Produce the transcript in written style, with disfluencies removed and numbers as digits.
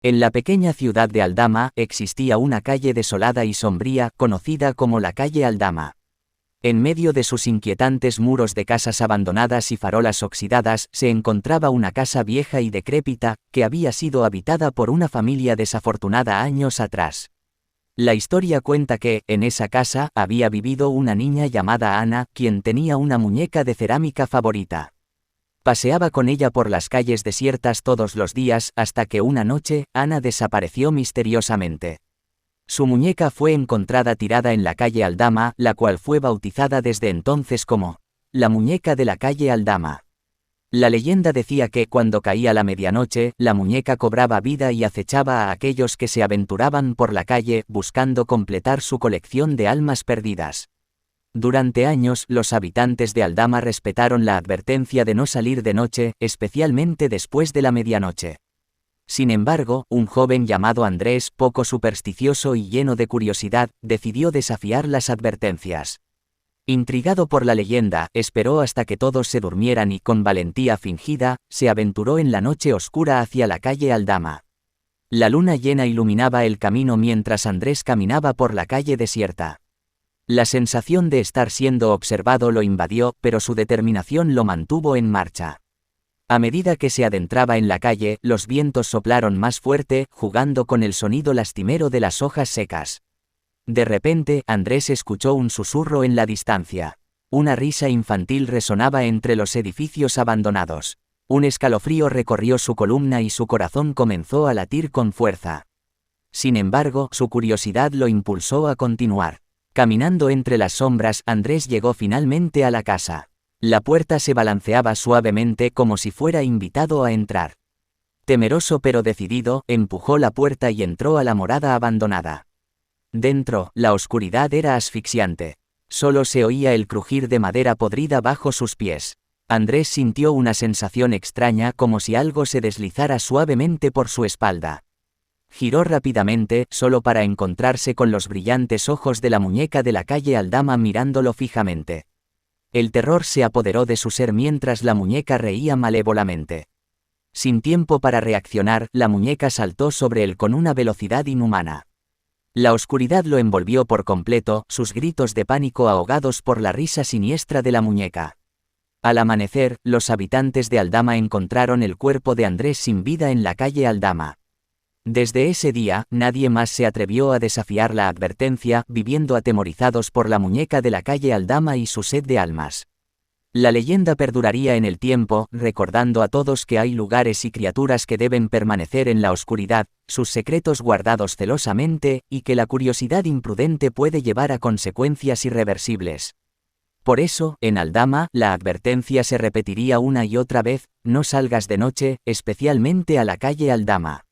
En la pequeña ciudad de Aldama existía una calle desolada y sombría, conocida como la calle Aldama. En medio de sus inquietantes muros de casas abandonadas y farolas oxidadas, se encontraba una casa vieja y decrépita, que había sido habitada por una familia desafortunada años atrás. La historia cuenta que, en esa casa, había vivido una niña llamada Ana, quien tenía una muñeca de cerámica favorita. Paseaba con ella por las calles desiertas todos los días, hasta que una noche, Ana desapareció misteriosamente. Su muñeca fue encontrada tirada en la calle Aldama, la cual fue bautizada desde entonces como la muñeca de la calle Aldama. La leyenda decía que cuando caía la medianoche, la muñeca cobraba vida y acechaba a aquellos que se aventuraban por la calle buscando completar su colección de almas perdidas. Durante años, los habitantes de Aldama respetaron la advertencia de no salir de noche, especialmente después de la medianoche. Sin embargo, un joven llamado Andrés, poco supersticioso y lleno de curiosidad, decidió desafiar las advertencias. Intrigado por la leyenda, esperó hasta que todos se durmieran y con valentía fingida, se aventuró en la noche oscura hacia la calle Aldama. La luna llena iluminaba el camino mientras Andrés caminaba por la calle desierta. La sensación de estar siendo observado lo invadió, pero su determinación lo mantuvo en marcha. A medida que se adentraba en la calle, los vientos soplaron más fuerte, jugando con el sonido lastimero de las hojas secas. De repente, Andrés escuchó un susurro en la distancia. Una risa infantil resonaba entre los edificios abandonados. Un escalofrío recorrió su columna y su corazón comenzó a latir con fuerza. Sin embargo, su curiosidad lo impulsó a continuar. Caminando entre las sombras, Andrés llegó finalmente a la casa. La puerta se balanceaba suavemente como si fuera invitado a entrar. Temeroso pero decidido, empujó la puerta y entró a la morada abandonada. Dentro, la oscuridad era asfixiante. Solo se oía el crujir de madera podrida bajo sus pies. Andrés sintió una sensación extraña como si algo se deslizara suavemente por su espalda. Giró rápidamente, solo para encontrarse con los brillantes ojos de la muñeca de la calle Aldama mirándolo fijamente. El terror se apoderó de su ser mientras la muñeca reía malévolamente. Sin tiempo para reaccionar, la muñeca saltó sobre él con una velocidad inhumana. La oscuridad lo envolvió por completo, sus gritos de pánico ahogados por la risa siniestra de la muñeca. Al amanecer, los habitantes de Aldama encontraron el cuerpo de Andrés sin vida en la calle Aldama. Desde ese día, nadie más se atrevió a desafiar la advertencia, viviendo atemorizados por la muñeca de la calle Aldama y su sed de almas. La leyenda perduraría en el tiempo, recordando a todos que hay lugares y criaturas que deben permanecer en la oscuridad, sus secretos guardados celosamente, y que la curiosidad imprudente puede llevar a consecuencias irreversibles. Por eso, en Aldama, la advertencia se repetiría una y otra vez: no salgas de noche, especialmente a la calle Aldama.